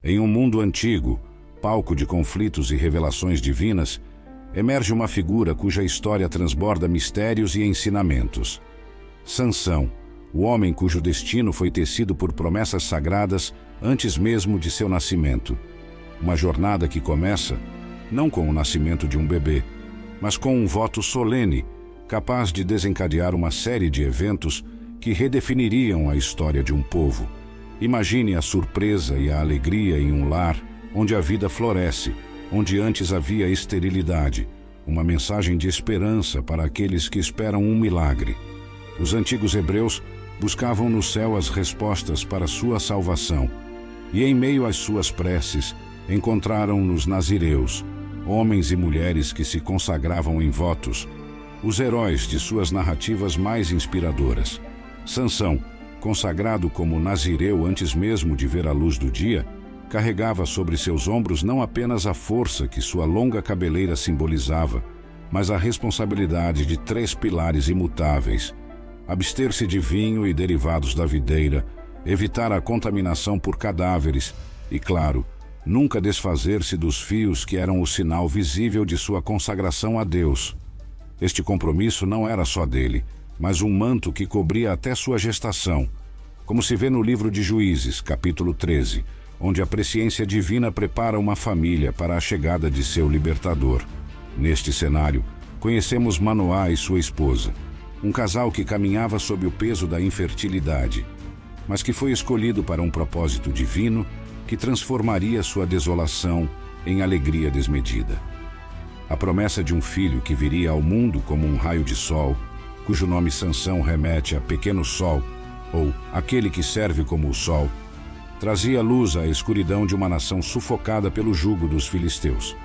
Em um mundo antigo, palco de conflitos e revelações divinas, emerge uma figura cuja história transborda mistérios e ensinamentos. Sansão, o homem cujo destino foi tecido por promessas sagradas antes mesmo de seu nascimento. Uma jornada que começa, não com o nascimento de um bebê, mas com um voto solene, capaz de desencadear uma série de eventos que redefiniriam a história de um povo. Imagine a surpresa e a alegria em um lar onde a vida floresce, onde antes havia esterilidade, uma mensagem de esperança para aqueles que esperam um milagre. Os antigos hebreus buscavam no céu as respostas para sua salvação, e em meio às suas preces encontraram nos nazireus, homens e mulheres que se consagravam em votos, os heróis de suas narrativas mais inspiradoras. Sansão, consagrado como nazireu antes mesmo de ver a luz do dia, carregava sobre seus ombros não apenas a força que sua longa cabeleira simbolizava, mas a responsabilidade de 3 pilares imutáveis: abster-se de vinho e derivados da videira, evitar a contaminação por cadáveres e, claro, nunca desfazer-se dos fios que eram o sinal visível de sua consagração a Deus. Este compromisso não era só dele, mas um manto que cobria até sua gestação, como se vê no livro de Juízes, capítulo 13, onde a presciência divina prepara uma família para a chegada de seu libertador. Neste cenário, conhecemos Manoá e sua esposa, um casal que caminhava sob o peso da infertilidade, mas que foi escolhido para um propósito divino que transformaria sua desolação em alegria desmedida. A promessa de um filho que viria ao mundo como um raio de sol, cujo nome Sansão remete a pequeno sol, ou aquele que serve como o sol, trazia luz à escuridão de uma nação sufocada pelo jugo dos filisteus.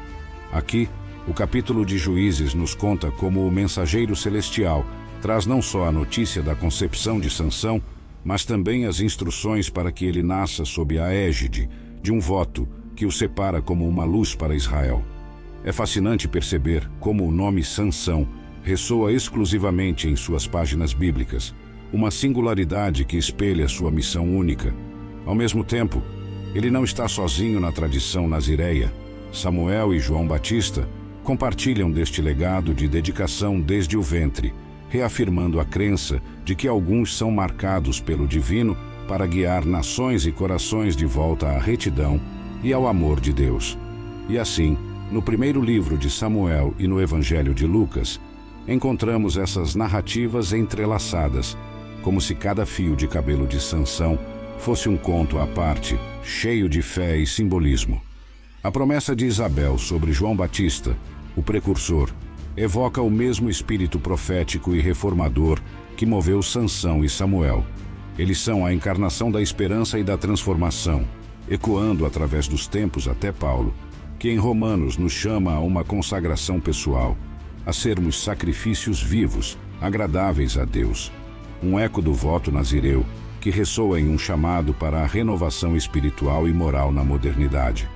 Aqui, o capítulo de Juízes nos conta como o mensageiro celestial traz não só a notícia da concepção de Sansão, mas também as instruções para que ele nasça sob a égide de um voto que o separa como uma luz para Israel. É fascinante perceber como o nome Sansão ressoa exclusivamente em suas páginas bíblicas, uma singularidade que espelha sua missão única. Ao mesmo tempo, ele não está sozinho na tradição nazireia. Samuel e João Batista compartilham deste legado de dedicação desde o ventre, reafirmando a crença de que alguns são marcados pelo divino para guiar nações e corações de volta à retidão e ao amor de Deus. E assim, no primeiro livro de Samuel e no Evangelho de Lucas, encontramos essas narrativas entrelaçadas, como se cada fio de cabelo de Sansão fosse um conto à parte, cheio de fé e simbolismo. A promessa de Isabel sobre João Batista, o precursor, evoca o mesmo espírito profético e reformador que moveu Sansão e Samuel. Eles são a encarnação da esperança e da transformação, ecoando através dos tempos até Paulo, que em Romanos nos chama a uma consagração pessoal, a sermos sacrifícios vivos, agradáveis a Deus. Um eco do voto nazireu, que ressoa em um chamado para a renovação espiritual e moral na modernidade.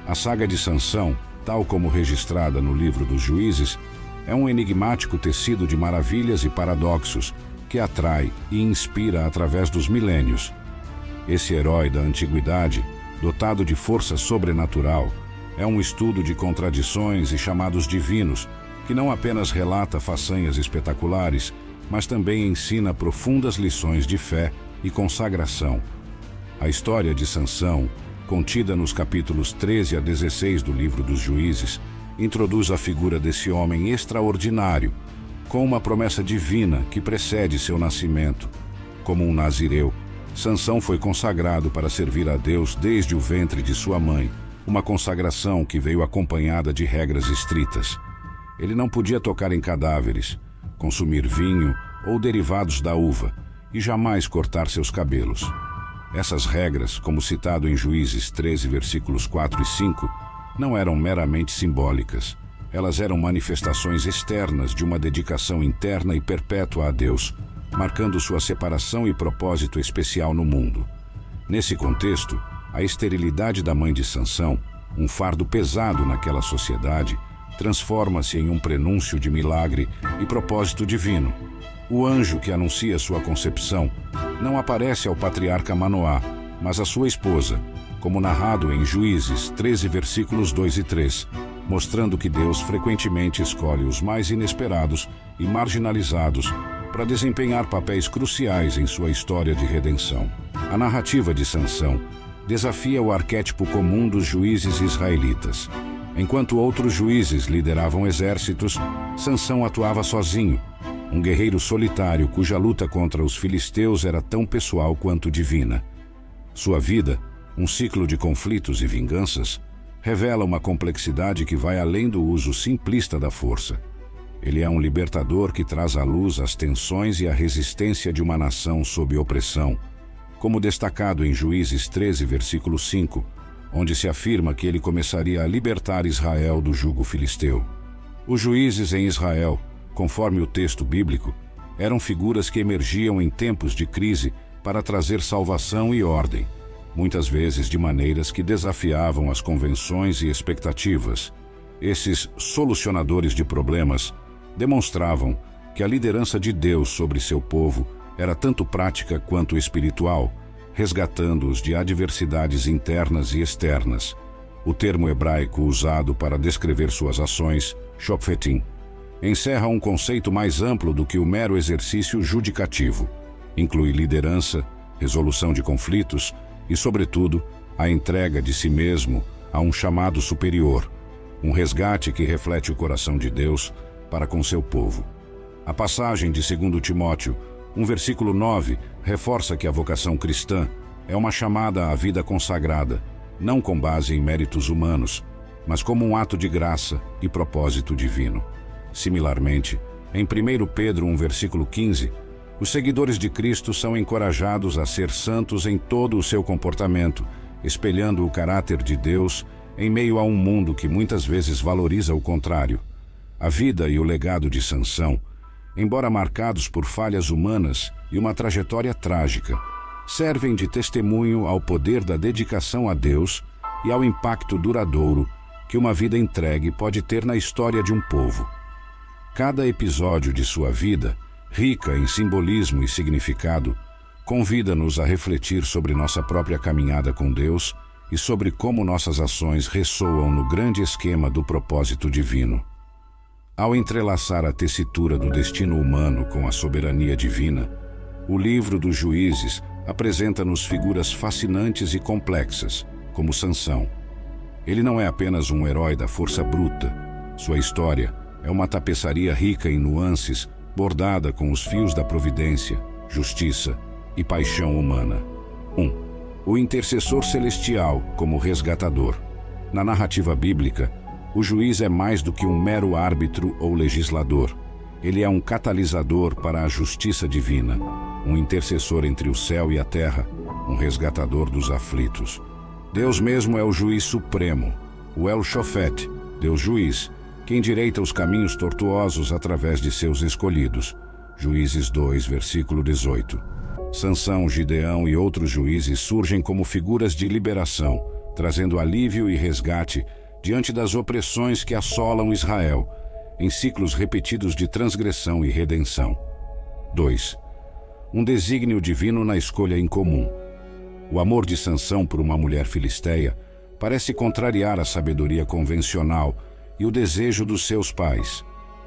A saga de Sansão, tal como registrada no livro dos Juízes, é um enigmático tecido de maravilhas e paradoxos que atrai e inspira através dos milênios. Esse herói da antiguidade, dotado de força sobrenatural, é um estudo de contradições e chamados divinos, que não apenas relata façanhas espetaculares, mas também ensina profundas lições de fé e consagração. A história de Sansão, contida nos capítulos 13 a 16 do livro dos Juízes, introduz a figura desse homem extraordinário, com uma promessa divina que precede seu nascimento. Como um nazireu, Sansão foi consagrado para servir a Deus desde o ventre de sua mãe, uma consagração que veio acompanhada de regras estritas. Ele não podia tocar em cadáveres, consumir vinho ou derivados da uva, e jamais cortar seus cabelos. Essas regras, como citado em Juízes 13, versículos 4 e 5, não eram meramente simbólicas. Elas eram manifestações externas de uma dedicação interna e perpétua a Deus, marcando sua separação e propósito especial no mundo. Nesse contexto, a esterilidade da mãe de Sansão, um fardo pesado naquela sociedade, transforma-se em um prenúncio de milagre e propósito divino. O anjo que anuncia sua concepção não aparece ao patriarca Manoá, mas à sua esposa, como narrado em Juízes 13, versículos 2 e 3, mostrando que Deus frequentemente escolhe os mais inesperados e marginalizados para desempenhar papéis cruciais em sua história de redenção. A narrativa de Sansão desafia o arquétipo comum dos juízes israelitas. Enquanto outros juízes lideravam exércitos, Sansão atuava sozinho, um guerreiro solitário cuja luta contra os filisteus era tão pessoal quanto divina. Sua vida, um ciclo de conflitos e vinganças, revela uma complexidade que vai além do uso simplista da força. Ele é um libertador que traz à luz as tensões e a resistência de uma nação sob opressão, como destacado em Juízes 13, versículo 5, onde se afirma que ele começaria a libertar Israel do jugo filisteu. Os juízes em Israel, conforme o texto bíblico, eram figuras que emergiam em tempos de crise para trazer salvação e ordem, muitas vezes de maneiras que desafiavam as convenções e expectativas. Esses solucionadores de problemas demonstravam que a liderança de Deus sobre seu povo era tanto prática quanto espiritual, resgatando-os de adversidades internas e externas. O termo hebraico usado para descrever suas ações, shofetim, encerra um conceito mais amplo do que o mero exercício judicativo. Inclui liderança, resolução de conflitos e, sobretudo, a entrega de si mesmo a um chamado superior, um resgate que reflete o coração de Deus para com seu povo. A passagem de 2 Timóteo, versículo 9, reforça que a vocação cristã é uma chamada à vida consagrada, não com base em méritos humanos, mas como um ato de graça e propósito divino. Similarmente, em 1 Pedro versículo 15, os seguidores de Cristo são encorajados a ser santos em todo o seu comportamento, espelhando o caráter de Deus em meio a um mundo que muitas vezes valoriza o contrário. A vida e o legado de Sansão, embora marcados por falhas humanas e uma trajetória trágica, servem de testemunho ao poder da dedicação a Deus e ao impacto duradouro que uma vida entregue pode ter na história de um povo. Cada episódio de sua vida, rica em simbolismo e significado, convida-nos a refletir sobre nossa própria caminhada com Deus e sobre como nossas ações ressoam no grande esquema do propósito divino. Ao entrelaçar a tessitura do destino humano com a soberania divina, o livro dos Juízes apresenta-nos figuras fascinantes e complexas, como Sansão. Ele não é apenas um herói da força bruta. Sua história é uma tapeçaria rica em nuances, bordada com os fios da providência, justiça e paixão humana. 1. O intercessor celestial como resgatador. Na narrativa bíblica, o juiz é mais do que um mero árbitro ou legislador. Ele é um catalisador para a justiça divina, um intercessor entre o céu e a terra, um resgatador dos aflitos. Deus mesmo é o juiz supremo, o El Shofet, Deus juiz, que endireita os caminhos tortuosos através de seus escolhidos. Juízes 2, versículo 18. Sansão, Gideão e outros juízes surgem como figuras de liberação, trazendo alívio e resgate diante das opressões que assolam Israel, em ciclos repetidos de transgressão e redenção. 2. Um desígnio divino na escolha incomum. O amor de Sansão por uma mulher filisteia parece contrariar a sabedoria convencional e o desejo dos seus pais.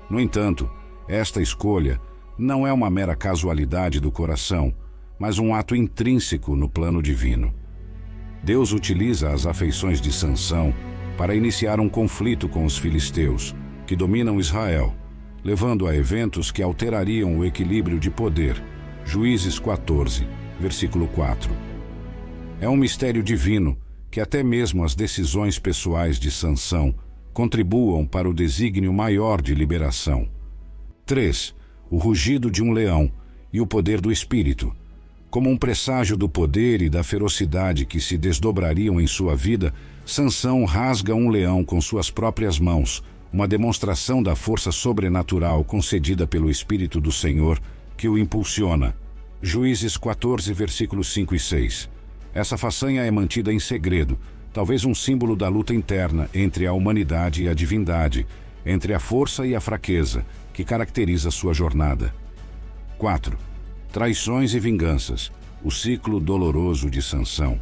No entanto, esta escolha não é uma mera casualidade do coração, mas um ato intrínseco no plano divino. Deus utiliza as afeições de Sansão para iniciar um conflito com os filisteus, que dominam Israel, levando a eventos que alterariam o equilíbrio de poder. Juízes 14, versículo 4. É um mistério divino que até mesmo as decisões pessoais de Sansão contribuam para o desígnio maior de liberação. 3. O rugido de um leão e o poder do Espírito. Como um presságio do poder e da ferocidade que se desdobrariam em sua vida, Sansão rasga um leão com suas próprias mãos, uma demonstração da força sobrenatural concedida pelo Espírito do Senhor que o impulsiona. Juízes 14, versículos 5 e 6. Essa façanha é mantida em segredo, talvez um símbolo da luta interna entre a humanidade e a divindade, entre a força e a fraqueza, que caracteriza sua jornada. 4. Traições e vinganças, o ciclo doloroso de Sansão.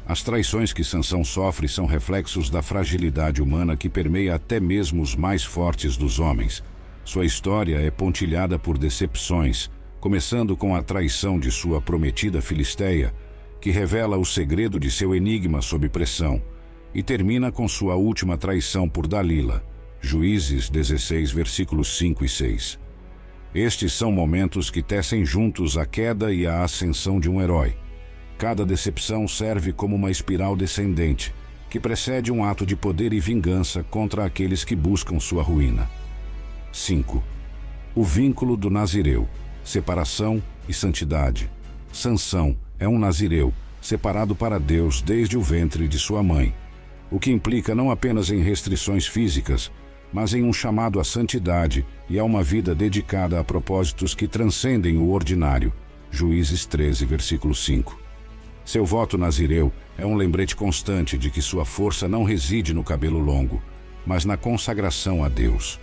As traições que Sansão sofre são reflexos da fragilidade humana que permeia até mesmo os mais fortes dos homens. Sua história é pontilhada por decepções, começando com a traição de sua prometida Filisteia, que revela o segredo de seu enigma sob pressão, e termina com sua última traição por Dalila. Juízes 16, versículos 5 e 6. Estes são momentos que tecem juntos a queda e a ascensão de um herói. Cada decepção serve como uma espiral descendente, que precede um ato de poder e vingança contra aqueles que buscam sua ruína. 5. O vínculo do Nazireu, separação e santidade. Sansão é um nazireu, separado para Deus desde o ventre de sua mãe, o que implica não apenas em restrições físicas, mas em um chamado à santidade e a uma vida dedicada a propósitos que transcendem o ordinário. Juízes 13, versículo 5. Seu voto nazireu é um lembrete constante de que sua força não reside no cabelo longo, mas na consagração a Deus.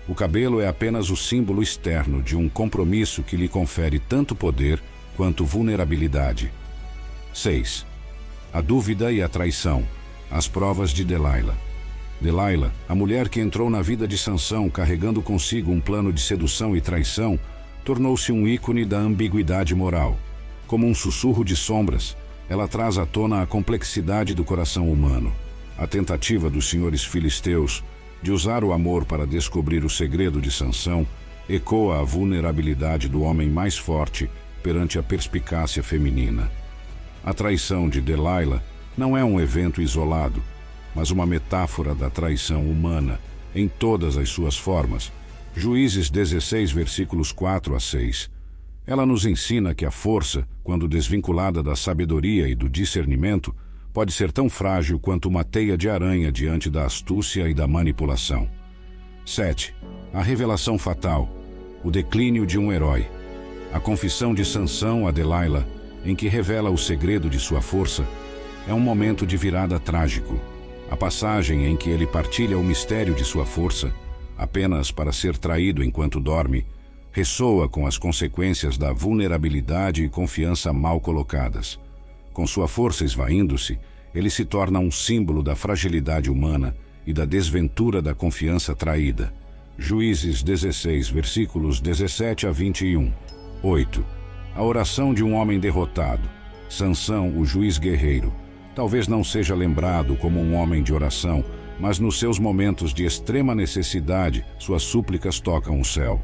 O cabelo é apenas o símbolo externo de um compromisso que lhe confere tanto poder quanto vulnerabilidade. 6. A dúvida e a traição. As provas de Delaila. Delaila, a mulher que entrou na vida de Sansão carregando consigo um plano de sedução e traição, tornou-se um ícone da ambiguidade moral. Como um sussurro de sombras, ela traz à tona a complexidade do coração humano. A tentativa dos senhores filisteus de usar o amor para descobrir o segredo de Sansão ecoa a vulnerabilidade do homem mais forte perante a perspicácia feminina. A traição de Delaila não é um evento isolado, mas uma metáfora da traição humana em todas as suas formas. Juízes 16, versículos 4 a 6. Ela nos ensina que a força, quando desvinculada da sabedoria e do discernimento, pode ser tão frágil quanto uma teia de aranha diante da astúcia e da manipulação. 7. A revelação fatal, o declínio de um herói. A confissão de Sansão a Delaila, em que revela o segredo de sua força, é um momento de virada trágico. A passagem em que ele partilha o mistério de sua força, apenas para ser traído enquanto dorme, ressoa com as consequências da vulnerabilidade e confiança mal colocadas. Com sua força esvaindo-se, ele se torna um símbolo da fragilidade humana e da desventura da confiança traída. Juízes 16, versículos 17 a 21. 8. A oração de um homem derrotado. Sansão, o juiz guerreiro, talvez não seja lembrado como um homem de oração, mas nos seus momentos de extrema necessidade, suas súplicas tocam o céu.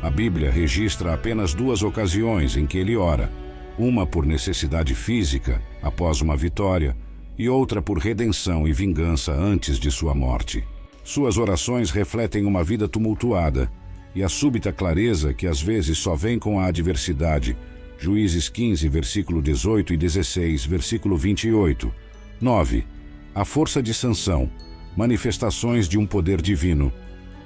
A Bíblia registra apenas 2 ocasiões em que ele ora, uma por necessidade física, após uma vitória, e outra por redenção e vingança antes de sua morte. Suas orações refletem uma vida tumultuada e a súbita clareza que às vezes só vem com a adversidade. Juízes 15, versículo 18 e 16, versículo 28. 9. A força de Sansão, manifestações de um poder divino.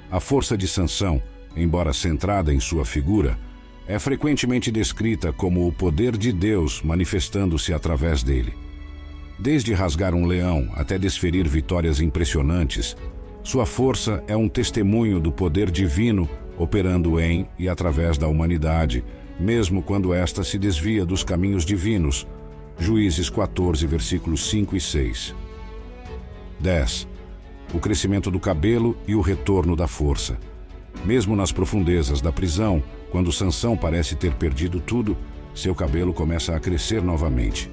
A força de Sansão, embora centrada em sua figura, é frequentemente descrita como o poder de Deus manifestando-se através dele. Desde rasgar um leão até desferir vitórias impressionantes, sua força é um testemunho do poder divino operando em e através da humanidade, mesmo quando esta se desvia dos caminhos divinos. Juízes 14, versículos 5 e 6. 10. O crescimento do cabelo e o retorno da força. Mesmo nas profundezas da prisão, quando Sansão parece ter perdido tudo, seu cabelo começa a crescer novamente.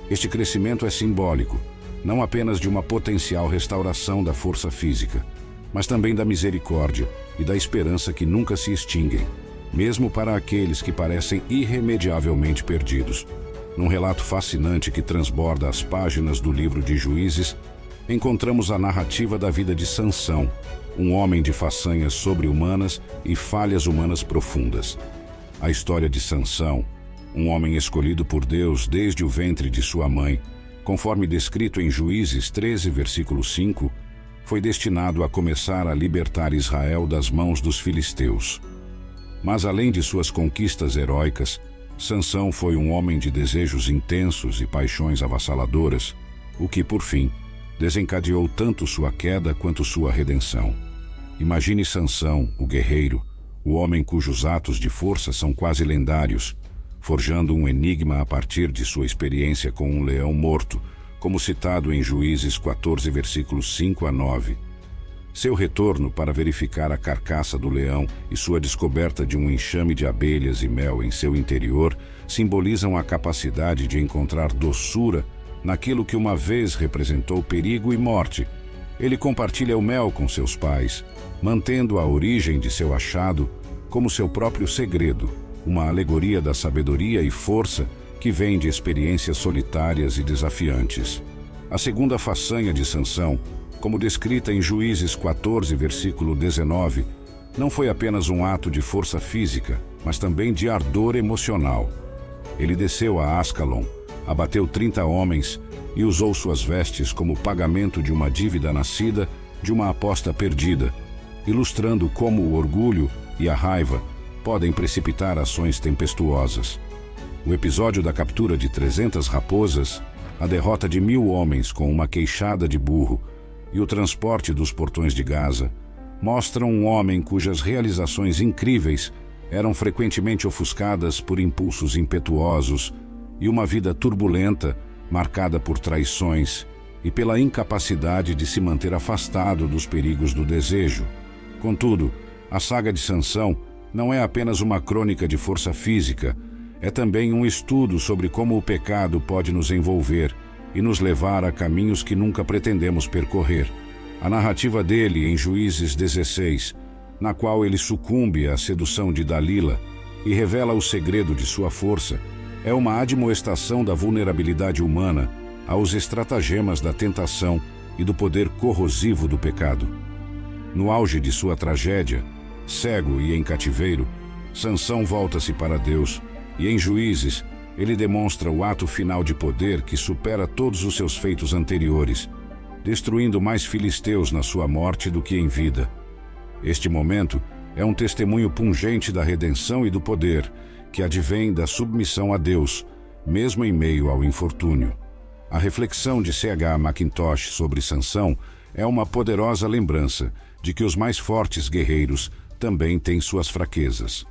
Este crescimento é simbólico, não apenas de uma potencial restauração da força física, mas também da misericórdia e da esperança que nunca se extinguem, mesmo para aqueles que parecem irremediavelmente perdidos. Num relato fascinante que transborda as páginas do livro de Juízes, encontramos a narrativa da vida de Sansão, um homem de façanhas sobre-humanas e falhas humanas profundas. A história de Sansão, um homem escolhido por Deus desde o ventre de sua mãe, conforme descrito em Juízes 13, versículo 5, foi destinado a começar a libertar Israel das mãos dos filisteus. Mas além de suas conquistas heróicas, Sansão foi um homem de desejos intensos e paixões avassaladoras, o que, por fim, desencadeou tanto sua queda quanto sua redenção. Imagine Sansão, o guerreiro, o homem cujos atos de força são quase lendários, forjando um enigma a partir de sua experiência com um leão morto, como citado em Juízes 14, versículos 5 a 9. Seu retorno para verificar a carcaça do leão e sua descoberta de um enxame de abelhas e mel em seu interior simbolizam a capacidade de encontrar doçura naquilo que uma vez representou perigo e morte. Ele compartilha o mel com seus pais, mantendo a origem de seu achado como seu próprio segredo, uma alegoria da sabedoria e força que vem de experiências solitárias e desafiantes. A segunda façanha de Sansão, como descrita em Juízes 14, versículo 19, não foi apenas um ato de força física, mas também de ardor emocional. Ele desceu a Ascalon, abateu 30 homens e usou suas vestes como pagamento de uma dívida nascida de uma aposta perdida, ilustrando como o orgulho e a raiva podem precipitar ações tempestuosas. O episódio da captura de 300 raposas, a derrota de 1000 homens com uma queixada de burro e o transporte dos portões de Gaza mostram um homem cujas realizações incríveis eram frequentemente ofuscadas por impulsos impetuosos e uma vida turbulenta marcada por traições e pela incapacidade de se manter afastado dos perigos do desejo. Contudo, a saga de Sansão não é apenas uma crônica de força física, é também um estudo sobre como o pecado pode nos envolver e nos levar a caminhos que nunca pretendemos percorrer. A narrativa dele em Juízes 16, na qual ele sucumbe à sedução de Dalila e revela o segredo de sua força, é uma admoestação da vulnerabilidade humana aos estratagemas da tentação e do poder corrosivo do pecado. No auge de sua tragédia, cego e em cativeiro, Sansão volta-se para Deus e em Juízes ele demonstra o ato final de poder que supera todos os seus feitos anteriores, destruindo mais filisteus na sua morte do que em vida. Este momento é um testemunho pungente da redenção e do poder que advém da submissão a Deus, mesmo em meio ao infortúnio. A reflexão de C.H. Mackintosh sobre Sansão é uma poderosa lembrança de que os mais fortes guerreiros também têm suas fraquezas.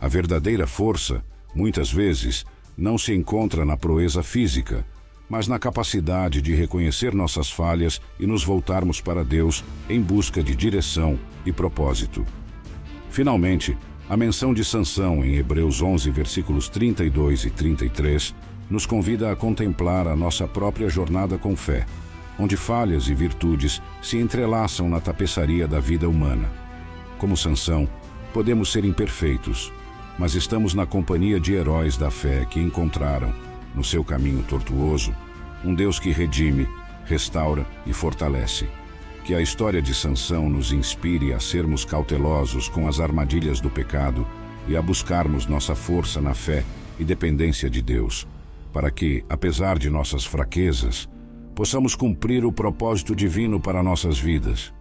A verdadeira força, muitas vezes, não se encontra na proeza física, mas na capacidade de reconhecer nossas falhas e nos voltarmos para Deus em busca de direção e propósito. Finalmente, a menção de Sansão em Hebreus 11, versículos 32 e 33, nos convida a contemplar a nossa própria jornada com fé, onde falhas e virtudes se entrelaçam na tapeçaria da vida humana. Como Sansão, podemos ser imperfeitos, mas estamos na companhia de heróis da fé que encontraram, no seu caminho tortuoso, um Deus que redime, restaura e fortalece. Que a história de Sansão nos inspire a sermos cautelosos com as armadilhas do pecado e a buscarmos nossa força na fé e dependência de Deus, para que, apesar de nossas fraquezas, possamos cumprir o propósito divino para nossas vidas.